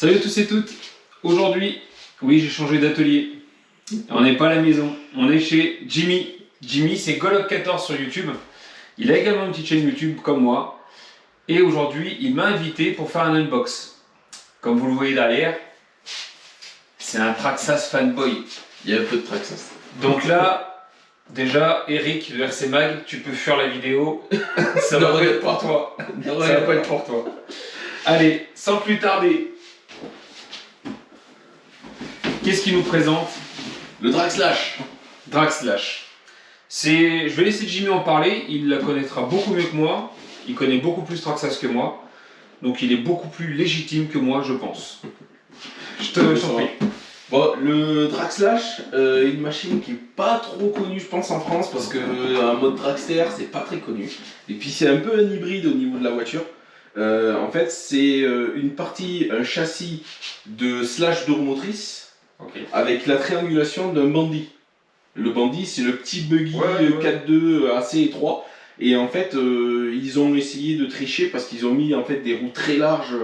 Salut à tous et toutes. Aujourd'hui, oui, j'ai changé d'atelier. On n'est pas à la maison, on est chez Jimmy. Jimmy, c'est Golok14 sur YouTube. Il a également une petite chaîne YouTube comme moi. Et aujourd'hui, il m'a invité pour faire un unbox. Comme vous le voyez derrière, c'est un Traxxas fanboy. Il y a un peu de Traxxas. Donc là, déjà, Eric de RC Mag, tu peux faire la vidéo. Ça va pas être pour toi. Ça va pas être pour toi. Allez, sans plus tarder. Qu'est-ce qu'il nous présente? Le Draxlash. Draxlash. Je vais laisser Jimmy en parler, il la connaîtra beaucoup mieux que moi. Il connaît beaucoup plus Traxxas que moi. Donc il est beaucoup plus légitime que moi, je pense. Je t'en prie. Bon, le Draxlash, une machine qui est pas trop connue, je pense, en France, parce que un mode Dragster, c'est pas très connu. Et puis c'est un peu un hybride au niveau de la voiture. En fait, c'est une partie, un châssis de slash de roue motrice. Okay. Avec la triangulation d'un bandit. Le bandit, c'est le petit buggy 4.2 assez étroit. Et en fait, ils ont essayé de tricher parce qu'ils ont mis en fait des roues très larges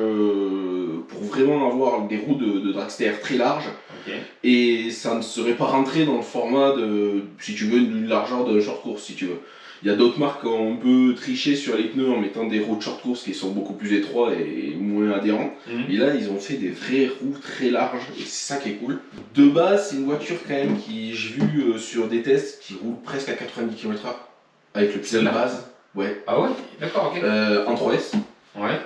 pour vraiment avoir des roues de dragster très larges. Okay. Et ça ne serait pas rentré dans le format de, si tu veux, d'une largeur d'un short course, si tu veux. Il y a d'autres marques où on peut tricher sur les pneus en mettant des roues de short course qui sont beaucoup plus étroits et moins adhérents. Et là, ils ont fait des vraies roues très larges et c'est ça qui est cool. De base, c'est une voiture quand même qui, j'ai vu sur des tests, qui roule presque à 90 km/h avec le pilote de base. Ouais. Ah ouais? D'accord, ok. En 3S. Ouais.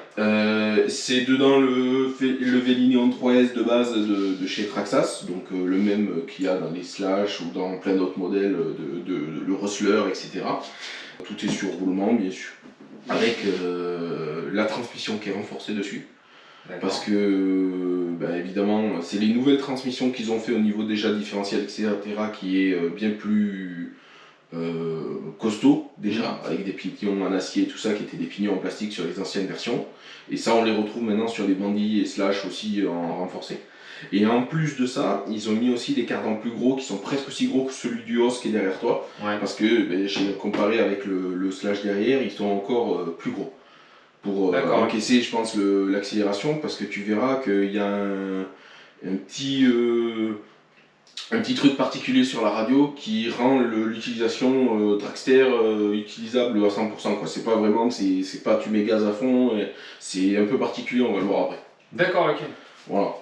C'est dedans le Vélini en 3S de base de chez Traxxas, donc le même qu'il y a dans les Slash ou dans plein d'autres modèles le Rustler, etc. Tout est sur roulement, bien sûr, avec la transmission qui est renforcée dessus. Parce que, bah, évidemment, c'est les nouvelles transmissions qu'ils ont fait au niveau déjà différentiel, etc., qui est bien plus costaud déjà, avec des pignons en acier et tout ça, qui étaient des pignons en plastique sur les anciennes versions. Et ça, on les retrouve maintenant sur les bandits et slash aussi en renforcé. Et en plus de ça, ils ont mis aussi des cardans plus gros qui sont presque aussi gros que celui du Hoss qui est derrière toi. Ouais. Parce que, j'ai comparé avec le slash derrière, ils sont encore plus gros. Pour encaisser, je pense, l'accélération, parce que tu verras qu'il y a un petit truc particulier sur la radio qui rend l'utilisation dragster utilisable à 100%. Quoi. C'est pas vraiment, c'est pas tu mets gaz à fond, c'est un peu particulier, on va le voir après. D'accord, ok. Voilà.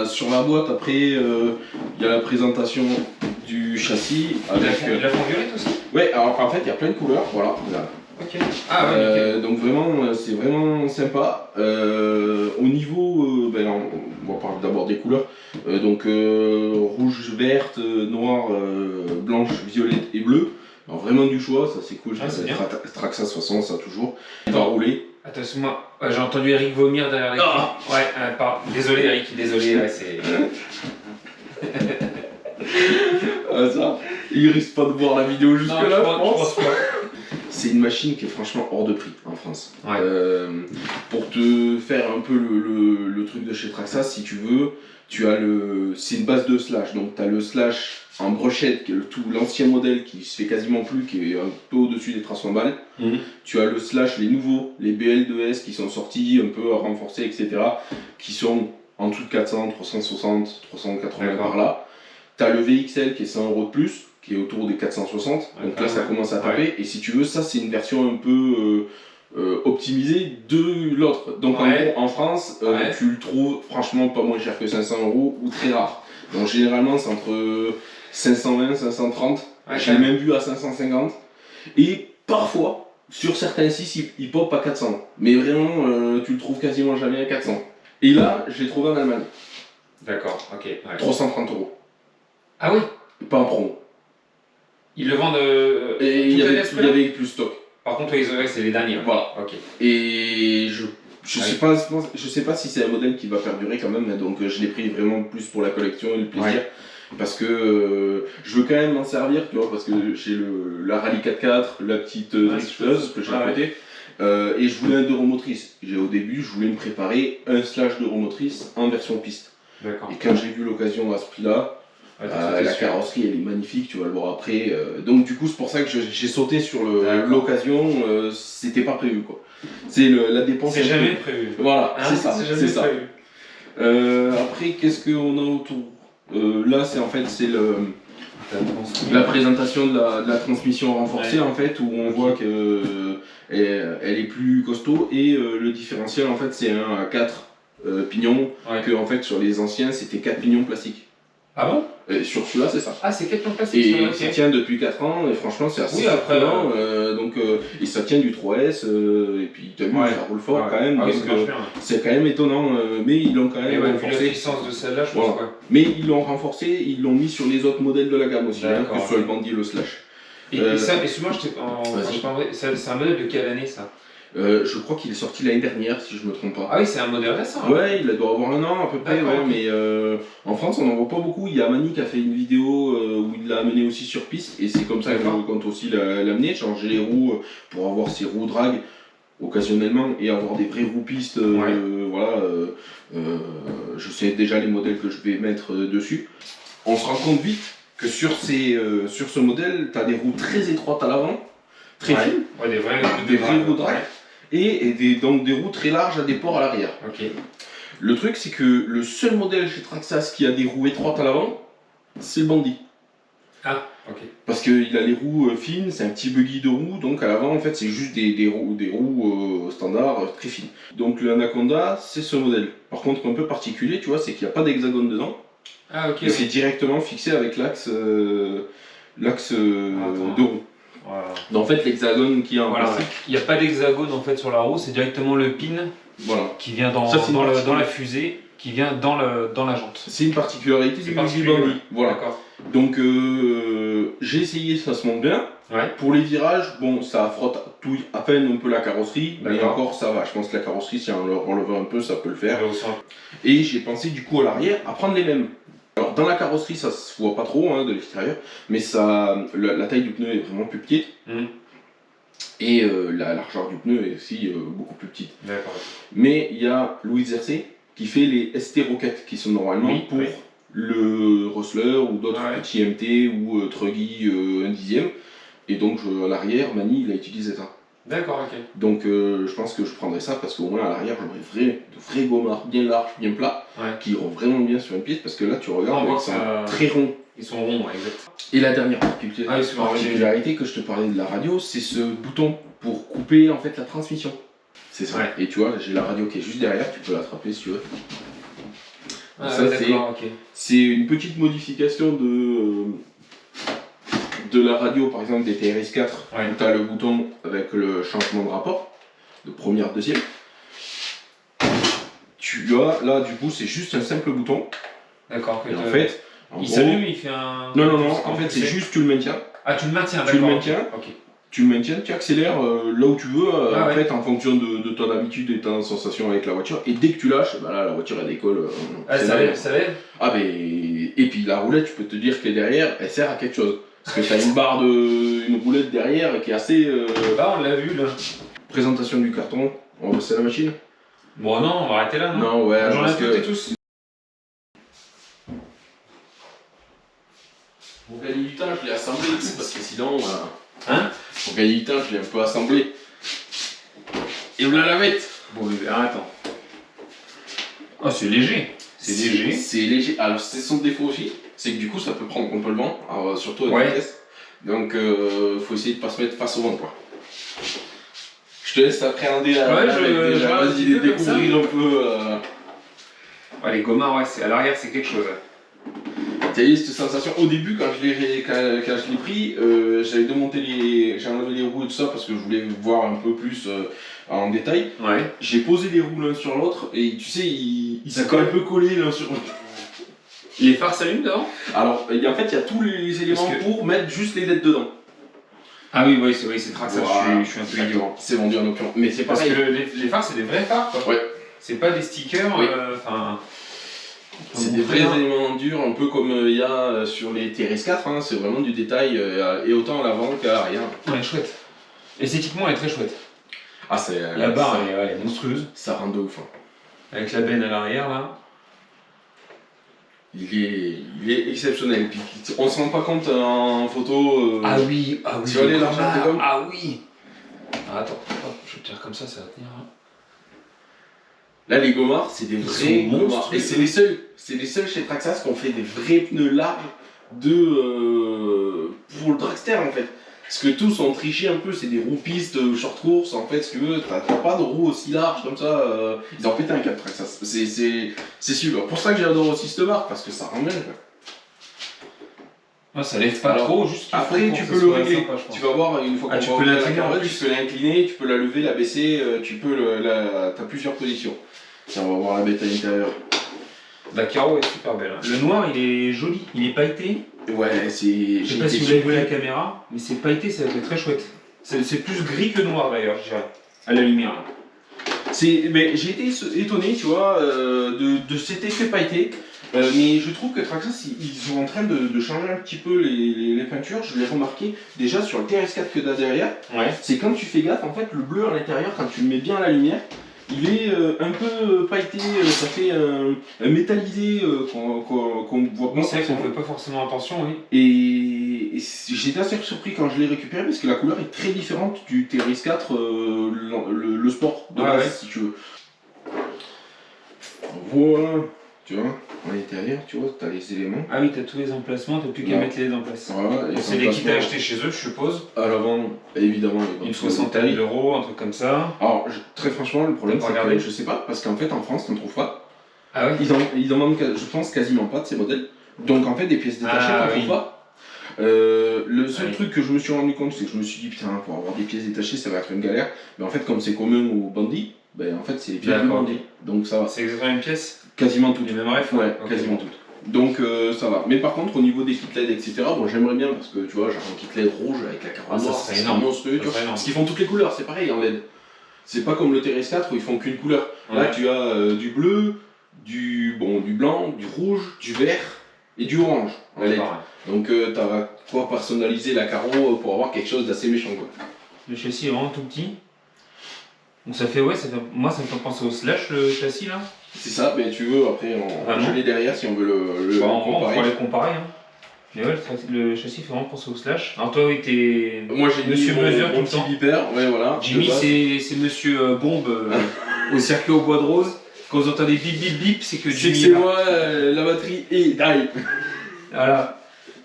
Sur la boîte, après, il y a la présentation du châssis. Avec, la fond violette aussi? Ouais, alors en fait, il y a plein de couleurs, voilà. Ok. Ah ouais, donc vraiment, c'est vraiment sympa. Au niveau, on va parler d'abord des couleurs. Donc rouge, verte, noire, blanche, violette et bleue. Alors vraiment du choix, ça c'est cool. Traxxas 60, ça toujours. Il va rouler. Attends, moi, j'ai entendu Eric vomir derrière l'écran. Oh ouais, pardon. Désolé Eric, désolé, ouais, c'est... ça, il risque pas de voir la vidéo jusque là, je pense. Pas. C'est une machine qui est franchement hors de prix en France. Ouais. Pour te faire un peu le truc de chez Traxxas, si tu veux, c'est une base de slash. Donc tu as le slash en brochette, qui est l'ancien modèle qui se fait quasiment plus, qui est un peu au-dessus des 300 balles. Tu as le slash, les nouveaux, les BL2S qui sont sortis, un peu renforcés, etc. Qui sont en dessous de 400, 360, 380 par là. Tu as le VXL qui est 100 € de plus, qui est autour des 460, donc là ça commence à taper, et si tu veux, ça c'est une version un peu optimisée de l'autre. Donc en gros, en France, tu le trouves franchement pas moins cher que 500 € ou très rare. Donc généralement c'est entre 520, 530, j'ai même vu à 550, et parfois, sur certains sites, il pop à 400, mais vraiment tu le trouves quasiment jamais à 400. Et là, je l'ai trouvé en Allemagne. D'accord, ok. Ouais. 330 €. Ah oui? Pas en promo. Ils le vendent et il y avait plus stock. Par contre, c'est les derniers. Voilà. Ok. Et je sais pas si c'est un modèle qui va perdurer quand même, donc je l'ai pris vraiment plus pour la collection et le plaisir. Ouais. Parce que je veux quand même m'en servir, tu vois, parce que j'ai la Rallye 4x4, la petite drifteuse que j'ai à côté. Et je voulais un 2 roues motrices. Au début, je voulais me préparer un slash 2 roues motrices en version piste. Et quand j'ai vu l'occasion à ce prix-là, Ouais, t'as sauté la dessus. carrosserie elle est magnifique, tu vas le voir après. Donc du coup c'est pour ça que j'ai sauté sur D'accord. l'occasion, c'était pas prévu quoi. C'est la dépense. C'est jamais prévu. Voilà, Hein, c'est ça. C'est jamais C'est ça. prévu. Après qu'est-ce qu'on a autour? Là c'est en fait c'est la La présentation de la transmission renforcée Ouais. en fait, où on Ok. voit que elle est plus costaud, et le différentiel en fait c'est un à 4 pignons, Ouais. que en fait sur les anciens c'était 4 pignons plastiques. Ah bon? Et sur celui-là c'est ça. Ah, c'est 4 pions plastiques. Et ok. ça tient depuis 4 ans, et franchement c'est assez Oui, après, surprenant. Et ça tient du 3S, et puis t'as vu, Ouais. ça roule fort Ouais. quand même, Ah oui, donc ça marche bien. c'est quand même étonnant, mais ils l'ont quand Et même ouais, vu la renforcé. puissance de celle-là, je pense Voilà. quoi. Mais ils l'ont renforcé, ils l'ont mis sur les autres modèles de la gamme aussi, hein, D'accord, que ce soit ok. le Bandit et le Slash. Et ça, excuse-moi, je t'ai Vas-y. pas c'est un modèle de quelle année ça? Je crois qu'il est sorti l'année dernière, si je me trompe pas. Ah oui, c'est un modèle récent. Hein. Ouais, il doit avoir un an à peu près, D'accord, ouais, ok. mais en France on n'en voit pas beaucoup. Il y a Mani qui a fait une vidéo où il l'a amené aussi sur piste, et c'est comme ça que D'accord. je compte aussi l'amener, changer les roues pour avoir ses roues drag occasionnellement, et avoir des vraies roues pistes. Ouais. Voilà, je sais déjà les modèles que je vais mettre dessus. On se rend compte vite que sur ce modèle, tu as des roues très étroites à l'avant, très Ouais. fines, Ouais, des vrais roues drag, et donc des roues très larges à des ports à l'arrière. Ok. Le truc, c'est que le seul modèle chez Traxxas qui a des roues étroites à l'avant, c'est le Bandit. Ah, ok. Parce qu'il a les roues fines, c'est un petit buggy de roues, donc à l'avant, en fait, c'est juste des roues standards très fines. Donc le Anaconda, c'est ce modèle. Par contre, un peu particulier, tu vois, c'est qu'il n'y a pas d'hexagone dedans. Ah, ok. Et c'est directement fixé avec l'axe de roue. Voilà. Donc, en fait, l'hexagone qui est en Voilà, plastique, il n'y a pas d'hexagone en fait sur la roue, c'est directement le pin voilà. qui vient dans, Ça, c'est dans, une le- partie- dans la fusée, qui vient dans la jante. C'est une particularité C'est du particulier, Bandit. ouais. Voilà. D'accord. Donc j'ai essayé, ça se monte bien. Ouais. Pour les virages, bon, ça frotte à peine un peu la carrosserie, mais D'accord. encore ça va. Je pense que la carrosserie, si on le relevait un peu, ça peut le faire. Ouais, aussi un peu. Et j'ai pensé du coup à l'arrière à prendre les mêmes. Alors dans la carrosserie, ça se voit pas trop hein, de l'extérieur, mais la taille du pneu est vraiment plus petite. Et la largeur du pneu est aussi beaucoup plus petite. D'accord. Mais il y a Louis Zercé qui fait les ST Rocket, qui sont normalement Oui, pour oui. le Rustler ou d'autres Ouais. petits MT ou Truggy 1/10. Et donc à l'arrière, Mani il a utilisé ça. D'accord, ok. Donc je pense que je prendrais ça parce qu'au moins à l'arrière j'aurais de vrais gommards bien larges, bien plats, Ouais. qui iront vraiment bien sur une piste, parce que là tu regardes, On voit ils que sont ça- très ronds. Ils sont ronds, ouais, exact. Et la dernière particularité, Ah, excuse-moi, particularité que je te parlais de la radio, c'est ce bouton pour couper en fait la transmission. C'est ça. Ouais. Et tu vois, j'ai la radio qui est juste derrière, tu peux l'attraper si tu veux. Ah, Ça, ouais, c'est- d'accord, ok. C'est une petite modification de la radio, par exemple des TRS4, Ouais. où tu as le bouton avec le changement de rapport, de première, deuxième. Tu as là, du coup, c'est juste un simple bouton. D'accord. Et en fait, il s'allume, il fait un. Non, en fait, c'est juste tu le maintiens. Ah, tu le maintiens, Tu d'accord. le maintiens. Ok. Tu le maintiens, tu accélères là où tu veux, Ah en ouais. fait, en fonction de ton habitude et ta sensation avec la voiture. Et dès que tu lâches, bah là, la voiture elle décolle. Ah, c'est ça dingue. lève, ça lève. Ah, et puis la roulette, je peux te dire que derrière, elle sert à quelque chose. Parce que tu as une roulette derrière qui est assez. Là, on l'a vu, là. Présentation du carton, on va passer la machine. Bon, non, on va arrêter là, non? Non, ouais, Bonne journée à parce toutes et que. tous. Pour gagner du temps, je l'ai assemblé, parce que sinon. Hein? Pour gagner du temps, je l'ai un peu assemblé. Et on la lavette. Bon, attends. Oh, c'est léger. C'est léger. C'est léger. Alors, c'est son défaut aussi, c'est que du coup, ça peut prendre un peu le vent, alors, surtout avec Ouais. la vitesse. Donc, faut essayer de pas se mettre face au vent, quoi. Je te laisse appréhender la Ouais, navette je déjà. vois un Vas-y, petit peu découvrir un peu. Ouais, les gommards, ouais, à l'arrière, c'est quelque chose. T'as eu cette sensation au début quand je l'ai pris, j'avais j'ai enlevé les roues et tout ça parce que je voulais voir un peu plus en détail. Ouais. J'ai posé les roues l'un sur l'autre et tu sais, ils Ça sont colle. un peu collés l'un sur l'autre. Les phares s'allument devant? Alors, en fait, il y a tous les éléments Parce que- pour mettre juste les LED dedans. Ah oui, c'est Traxxas, Voilà. je suis un peu idiot. C'est vendu en option. Mais c'est Parce pareil. que les phares, c'est des vrais phares, quoi. Ouais. C'est pas des stickers, Oui. enfin. C'est des vrais éléments durs, un peu comme il y a sur les TRS4, hein, c'est vraiment du détail, et autant à l'avant qu'à l'arrière. Ouais, chouette. Esthétiquement, elle est très chouette. Ah, c'est. La barre, ça, elle est monstrueuse. ça rend de ouf. Hein. Avec la benne à l'arrière, là. il est exceptionnel. Puis, on se rend pas compte en photo. Ah oui, tu vois les largeurs de gomme. Ah oui. Ah, attends, hop, je vais te dire comme ça va tenir. Hein. Là, les gommards, c'est des vrais gommards. Et c'est les seuls chez Traxxas qui ont fait des vrais pneus larges pour le dragster en fait. Parce que tous ont triché un peu, c'est des roues pistes, short course, en fait, si tu veux, t'as pas de roues aussi larges comme ça. Ils ont pété un câble Traxxas. C'est super. Pour ça que j'adore aussi cette marque, parce que ça ramène. Ah, ça lève pas trop, juste. Après, tu peux le régler. Tu vas voir, une fois qu'on va ouvrir la carotte, tu peux l'incliner, tu peux la lever, la baisser, t'as plusieurs positions. Tiens, on va voir la bête à l'intérieur. La carreau est super belle. Le noir, il est joli, il est pailleté. Ouais, c'est. Je sais pas si vous avez vu la caméra, mais c'est pailleté, ça fait très chouette. C'est plus gris que noir d'ailleurs, je dirais, à la lumière. Mais j'ai été étonné, tu vois, de cet effet pailleté. Mais je trouve que Traxxas, ils sont en train de changer un petit peu les peintures. Je l'ai remarqué déjà sur le TRS4 que tu as derrière. Ouais. C'est quand tu fais gaffe, en fait, le bleu à l'intérieur, quand tu le mets bien à la lumière, il est un peu pailleté, ça fait un métallisé qu'on voit pas. C'est vrai qu'on fait pas forcément attention, oui. Et j'étais assez surpris quand je l'ai récupéré parce que la couleur est très différente du TRS4, le sport de base, si tu veux. Voilà, tu vois, à l'intérieur, tu vois, t'as les éléments. Ah oui, t'as tous les emplacements, t'as plus qu'à mettre les en place. Voilà, c'est les kits à acheter chez eux, je suppose. À l'avant, évidemment. Une soixantaine d'euros, un truc comme ça. Alors, très franchement, le problème, c'est que je sais pas, parce qu'en fait, en France, t'en trouves pas. Ah oui. Ils en vendent, je pense, quasiment pas de ces modèles. Donc, en fait, des pièces détachées, t'en trouves pas. Le seul truc que je me suis rendu compte, c'est que je me suis dit, putain, pour avoir des pièces détachées, ça va être une galère. Mais en fait, comme c'est commun aux bandits, ben, en fait, c'est les pièces du bandit. Donc, ça va. C'est exactement une pièce. Quasiment toutes. Les mêmes refs. Ouais, okay. Quasiment toutes. Donc ça va. Mais par contre, au niveau des kits LED, etc., bon, j'aimerais bien parce que tu vois, j'ai un kit LED rouge avec la carotte noire, c'est énorme. Monstrueux, tu vois. Parce qu'ils font toutes les couleurs, c'est pareil en LED. C'est pas comme le TRS4 où ils font qu'une couleur. Là, tu as du bleu, du blanc, du rouge, du vert et du orange en LED. Donc t'as quoi personnaliser la carreau pour avoir quelque chose d'assez méchant, quoi. Le châssis est vraiment tout petit. Donc ça fait, moi ça me fait penser au Slash, le châssis là. C'est ça, mais tu veux, après, je l'ai derrière si on veut le comparer. On pourrait les comparer. Hein. Mais ouais, le châssis fait vraiment penser au Slash. Alors toi, oui, t'es moi, j'ai Monsieur Mesure tout le petit temps. Beeper, ouais, voilà. Jimmy, c'est Monsieur Bombe au circuit au bois de rose. Quand vous entendez bip bip bip, c'est que Jimmy. C'est moi, la batterie et die. Voilà.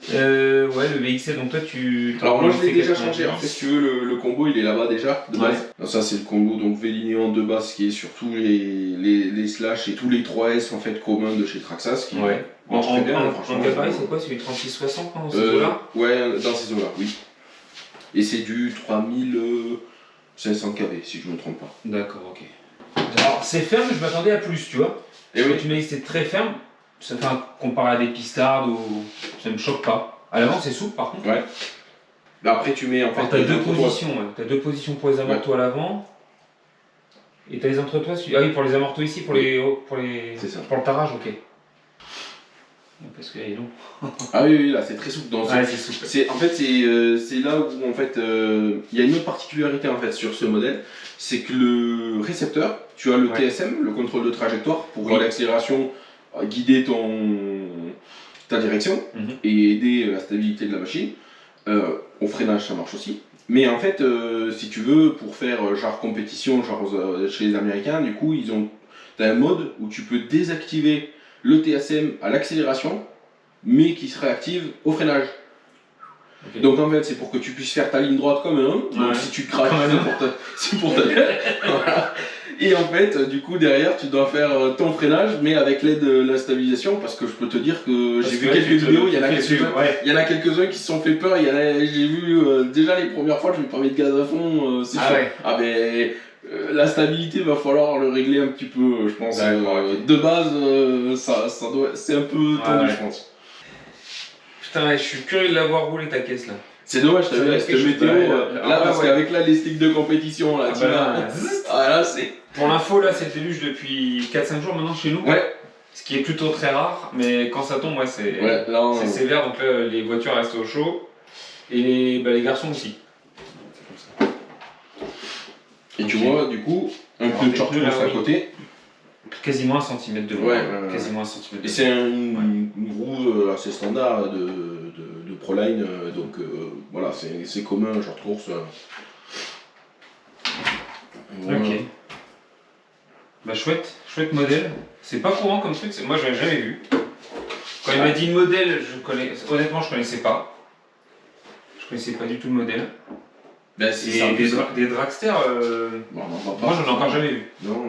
Ouais, le VXL, donc toi tu. Alors moi je l'ai déjà changé, en fait si tu veux le combo il est là-bas déjà, de base. Alors, ça c'est le combo donc V-Linéon de base qui est sur tous les slash et tous les 3S en fait communs de chez Traxxas. Qui marche très bien, franchement. En gabarit c'est quoi, c'est du 3660 dans ces eaux-là? Ouais, dans ces eaux-là, oui. Et c'est du 3500 kV si je me trompe pas. D'accord, ok. Alors c'est ferme, je m'attendais à plus, tu vois. Et quand tu m'as dit que c'était très ferme, ça fait comparé à des pistards ou ça me choque pas. À l'avant c'est souple par contre. Ouais. Mais après tu mets en fait. T'as deux positions, t'as deux positions pour les amortos à l'avant. Et t'as les entretoits. Ah oui, pour les amortos ici, pour les. Pour le tarage, ok. Parce que là il est long. Ah oui, là c'est très souple. Donc, ouais, c'est souple. En fait c'est là où en fait il y a une autre particularité en fait sur ce modèle, c'est que le récepteur, tu as le TSM, le contrôle de trajectoire pour l'accélération, guider ta direction et aider la stabilité de la machine. Au freinage ça marche aussi. Mais en fait si tu veux pour faire genre compétition genre chez les Américains, du coup t'as un mode où tu peux désactiver le TSM à l'accélération mais qui se réactive au freinage. Okay. Donc en fait c'est pour que tu puisses faire ta ligne droite comme un homme, donc si tu craches c'est pour ta gueule. Voilà. Et en fait du coup derrière tu dois faire ton freinage mais avec l'aide de la stabilisation parce que je peux te dire que j'ai vu quelques vidéos, il y en a quelques-uns qui se sont fait peur, j'ai vu déjà les premières fois je me permets de gaz à fond, c'est sûr. Ah ben la stabilité va falloir le régler un petit peu je pense. De base c'est un peu tendu je pense. Putain, je suis curieux de l'avoir roulé ta caisse là. C'est dommage, t'as vu la météo là parce qu'avec là les sticks de compétition là, là c'est. Pour l'info là c'est déluge depuis 4-5 jours maintenant chez nous. Ouais. Ce qui est plutôt très rare, mais quand ça tombe c'est sévère donc là les voitures restent au chaud. Et les garçons aussi. Et tu vois du coup un peu de short à côté. Quasiment 1 cm de long. Ouais, quasiment 1 cm de Et c'est une roue assez standard de Proline, donc voilà, c'est commun, genre de course. Voilà. Ok. Bah chouette modèle. C'est pas courant comme truc, moi j'avais jamais vu. Quand il m'a dit le modèle, honnêtement je connaissais pas. Je connaissais pas du tout le modèle. Ben, Et des dragsters, bon, moi j'en ai encore jamais vu. Non.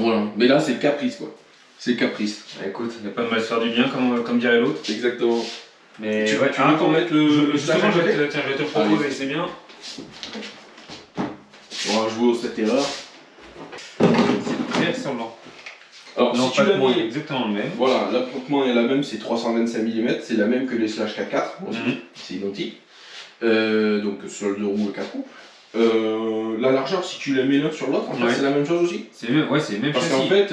Voilà. Mais là c'est le caprice quoi. C'est le caprice. Bah, écoute, il n'y a pas de mal à se faire du bien comme dirait l'autre. Exactement. Mais Tu ouais, veux qu'on mette le justement, je vais te le proposer, Allez. c'est bien. On va jouer aux 7 erreurs. C'est très ressemblant. Alors si tu l'as L'empattement est mis, exactement le même. voilà, l'appontement est la même, c'est 325 mm, c'est la même que les Slash K4 aussi, c'est identique. Donc sol de roue et 4 roues. La largeur, si tu la mets l'un sur l'autre, en fait, c'est la même chose aussi. C'est le même Parce châssis. qu'en fait,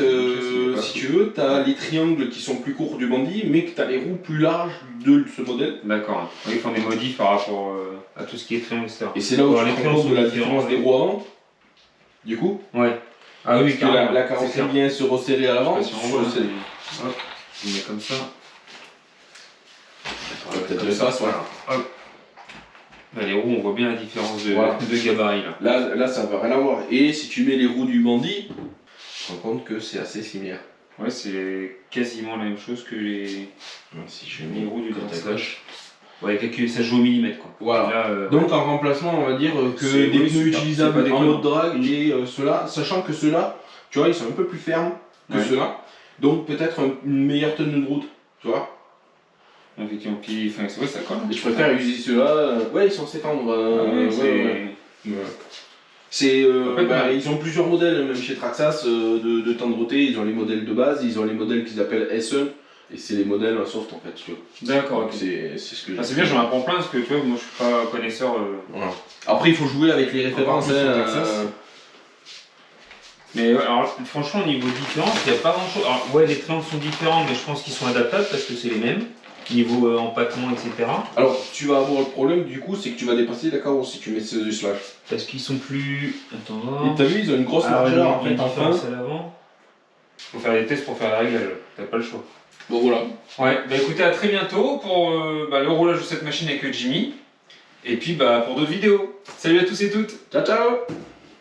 si tu veux, tu as les triangles qui sont plus courts du bandit, mais que tu as les roues plus larges de ce modèle. D'accord. Ils font des modifs par rapport à tout ce qui est triangle, etc. Et c'est là où Alors, tu les te rends compte de la triangles sont différence des roues avant. Du coup, Ouais. Ah oui, parce que carrément. la C'est carrosserie clair. vient se resserrer à l'avant. Je sais pas si on voit, hop, je mets comme ça. Peut-être Comme le ça, sas, ouais. voilà. Hop. Bah, les roues, on voit bien la différence Voilà. de gabarit là. Là, ça va rien avoir. Et si tu mets les roues du bandit, tu te rends compte que c'est assez similaire. Ouais, c'est quasiment la même chose que les Si je les roues du côte à Dragster. gauche. Ouais, ça joue au millimètre quoi. Voilà. Là, Donc en remplacement, on va dire que C'est- des oui, pneus super. C'est utilisables pas en déconnant. mode drag et ceux-là, sachant que ceux-là, tu vois, ils sont un peu plus fermes que Ouais. ceux-là. Donc peut-être une meilleure tenue de route, tu vois. effectivement, puis enfin, c'est vrai, ça colle. Et je préfère utiliser ceux-là. Ouais, ils sont s'étendre. C'est, Ouais, ouais. ils ont plusieurs modèles, même chez Traxxas, de tendreté. Ils ont les modèles de base, ils ont les modèles qu'ils appellent SE. Et c'est les modèles soft en fait, tu vois. D'accord, Donc ok. c'est ce que j'ai. C'est bien, j'en apprends plein parce que tu vois, moi je suis pas connaisseur. Voilà. Après, il faut jouer avec les références. Encore plus hein, sur Traxxas. Mais ouais, alors, franchement, au niveau différence, il n'y a pas grand chose. Alors, ouais, les triangles sont différents, mais je pense qu'ils sont adaptables parce que c'est les mêmes. Niveau empattement, etc. Alors, tu vas avoir le problème du coup, c'est que tu vas dépasser la carrosse si tu mets ce slash. Parce qu'ils sont plus. Attends, Et voir. t'as vu, ils ont une grosse largeur en fait, enfin. à l'avant. Faut faire des tests pour faire la réglage, t'as pas le choix. Bon, voilà. Ouais, bah écoutez, à très bientôt pour le roulage de cette machine avec Jimmy. Et puis bah pour d'autres vidéos. Salut à tous et toutes. Ciao, ciao!